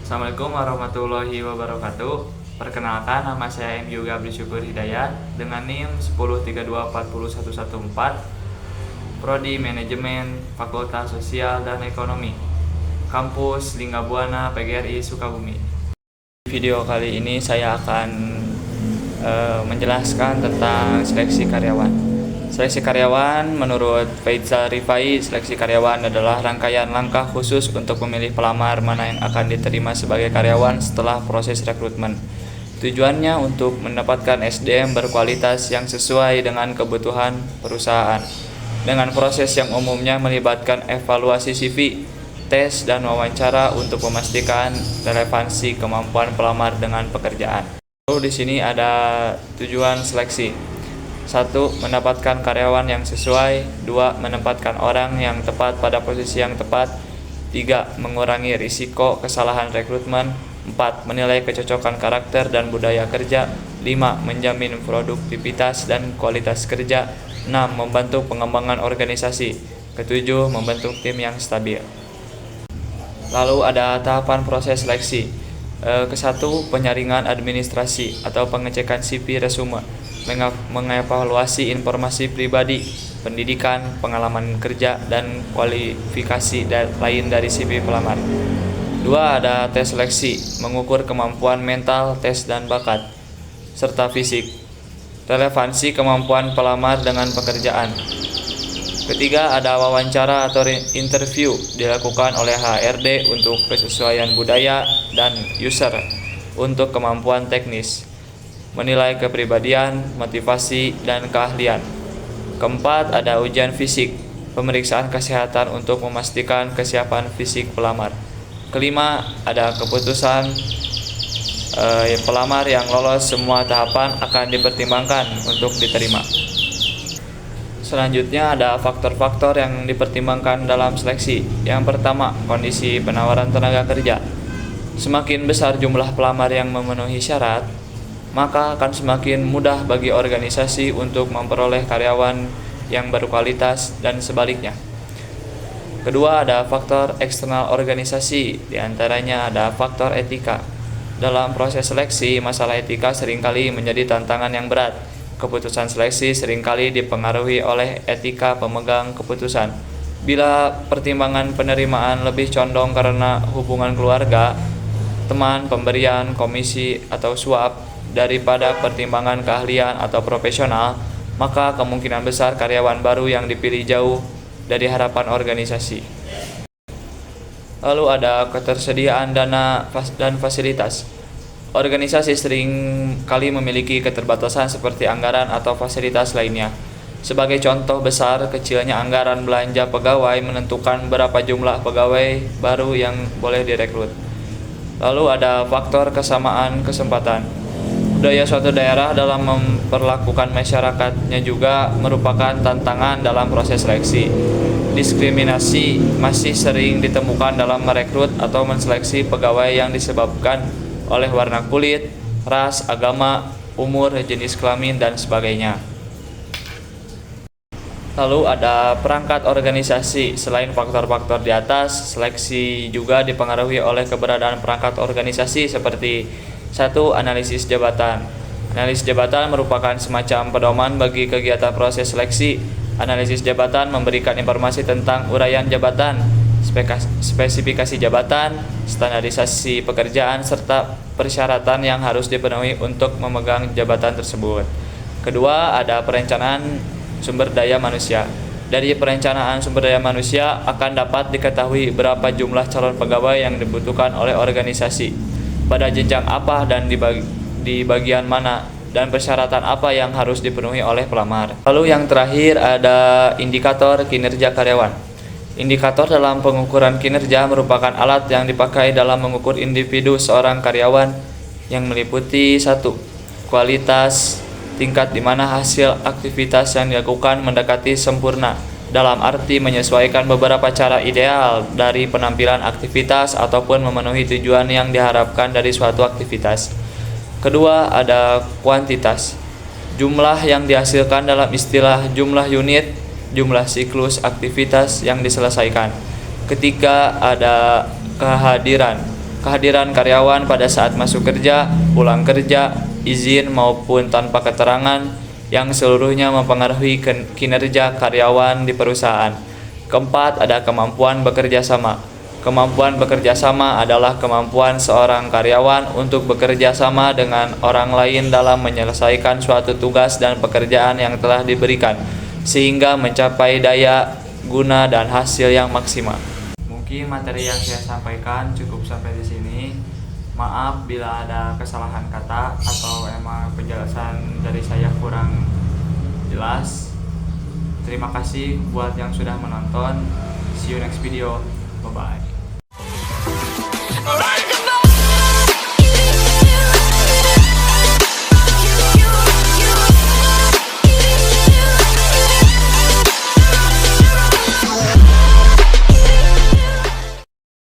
Assalamualaikum warahmatullahi wabarakatuh. Perkenalkan, nama saya M. Yoga Bersyukur Hidayat dengan NIM 103240114, Prodi Manajemen, Fakultas Sosial dan Ekonomi, Kampus Linggabuana PGRI Sukabumi. Di video kali ini saya akan menjelaskan tentang seleksi karyawan. Seleksi karyawan menurut Faizal Rifai, seleksi karyawan adalah rangkaian langkah khusus untuk memilih pelamar mana yang akan diterima sebagai karyawan setelah proses rekrutmen. Tujuannya untuk mendapatkan SDM berkualitas yang sesuai dengan kebutuhan perusahaan. Dengan proses yang umumnya melibatkan evaluasi CV, tes, dan wawancara untuk memastikan relevansi kemampuan pelamar dengan pekerjaan. Lalu di sini ada tujuan seleksi. 1. Mendapatkan karyawan yang sesuai. 2. Menempatkan orang yang tepat pada posisi yang tepat. 3. Mengurangi risiko kesalahan rekrutmen. 4. Menilai kecocokan karakter dan budaya kerja. 5. Menjamin produktivitas dan kualitas kerja. 6. Membantu pengembangan organisasi. 7. Membentuk tim yang stabil. Lalu ada tahapan proses seleksi. Ke-1, penyaringan administrasi atau pengecekan CV resume, mengevaluasi informasi pribadi, pendidikan, pengalaman kerja, dan kualifikasi lain dari CV pelamar. 2. Ada tes seleksi, mengukur kemampuan mental, tes dan bakat, serta fisik, relevansi kemampuan pelamar dengan pekerjaan. Ketiga, ada wawancara atau interview dilakukan oleh HRD untuk kesesuaian budaya dan user untuk kemampuan teknis, menilai kepribadian, motivasi, dan keahlian. Keempat, ada ujian fisik, pemeriksaan kesehatan untuk memastikan kesiapan fisik pelamar. Kelima, ada keputusan pelamar yang lolos semua tahapan akan dipertimbangkan untuk diterima. Selanjutnya ada faktor-faktor yang dipertimbangkan dalam seleksi. Yang pertama, kondisi penawaran tenaga kerja. Semakin besar jumlah pelamar yang memenuhi syarat, maka akan semakin mudah bagi organisasi untuk memperoleh karyawan yang berkualitas dan sebaliknya. Kedua, ada faktor eksternal organisasi, diantaranya ada faktor etika. Dalam proses seleksi, masalah etika seringkali menjadi tantangan yang berat. Keputusan seleksi seringkali dipengaruhi oleh etika pemegang keputusan. Bila pertimbangan penerimaan lebih condong karena hubungan keluarga, teman, pemberian, komisi, atau suap daripada pertimbangan keahlian atau profesional, maka kemungkinan besar karyawan baru yang dipilih jauh dari harapan organisasi. Lalu ada ketersediaan dana dan fasilitas. Organisasi sering kali memiliki keterbatasan seperti anggaran atau fasilitas lainnya. Sebagai contoh, besar kecilnya anggaran belanja pegawai menentukan berapa jumlah pegawai baru yang boleh direkrut. Lalu ada faktor kesamaan kesempatan. Budaya suatu daerah dalam memperlakukan masyarakatnya juga merupakan tantangan dalam proses seleksi. Diskriminasi masih sering ditemukan dalam merekrut atau menseleksi pegawai yang disebabkan oleh warna kulit, ras, agama, umur, jenis kelamin, dan sebagainya. Lalu ada perangkat organisasi. Selain faktor-faktor di atas, seleksi juga dipengaruhi oleh keberadaan perangkat organisasi seperti 1. Analisis jabatan. Analisis jabatan merupakan semacam pedoman bagi kegiatan proses seleksi. Analisis jabatan memberikan informasi tentang uraian jabatan, spesifikasi jabatan, standarisasi pekerjaan, serta persyaratan yang harus dipenuhi untuk memegang jabatan tersebut. Kedua, ada perencanaan sumber daya manusia. Dari perencanaan sumber daya manusia akan dapat diketahui berapa jumlah calon pegawai yang dibutuhkan oleh organisasi, pada jenjang apa dan di bagian mana, dan persyaratan apa yang harus dipenuhi oleh pelamar. Lalu yang terakhir ada indikator kinerja karyawan. Indikator dalam pengukuran kinerja merupakan alat yang dipakai dalam mengukur individu seorang karyawan yang meliputi 1. Kualitas, tingkat di mana hasil aktivitas yang dilakukan mendekati sempurna, dalam arti menyesuaikan beberapa cara ideal dari penampilan aktivitas ataupun memenuhi tujuan yang diharapkan dari suatu aktivitas. Kedua, ada kuantitas. Jumlah yang dihasilkan dalam istilah jumlah unit, jumlah siklus aktivitas yang diselesaikan. Ketiga, ada kehadiran. kehadiran karyawan pada saat masuk kerja, pulang kerja, izin maupun tanpa keterangan yang seluruhnya mempengaruhi kinerja karyawan di perusahaan. Keempat, ada kemampuan bekerja sama. Kemampuan bekerja sama adalah kemampuan seorang karyawan untuk bekerja sama dengan orang lain dalam menyelesaikan suatu tugas dan pekerjaan yang telah diberikan, sehingga mencapai daya guna dan hasil yang maksimal. Mungkin materi yang saya sampaikan cukup sampai di sini. Maaf bila ada kesalahan kata atau emang penjelasan dari saya kurang jelas. Terima kasih buat yang sudah menonton. See you next video. Bye bye.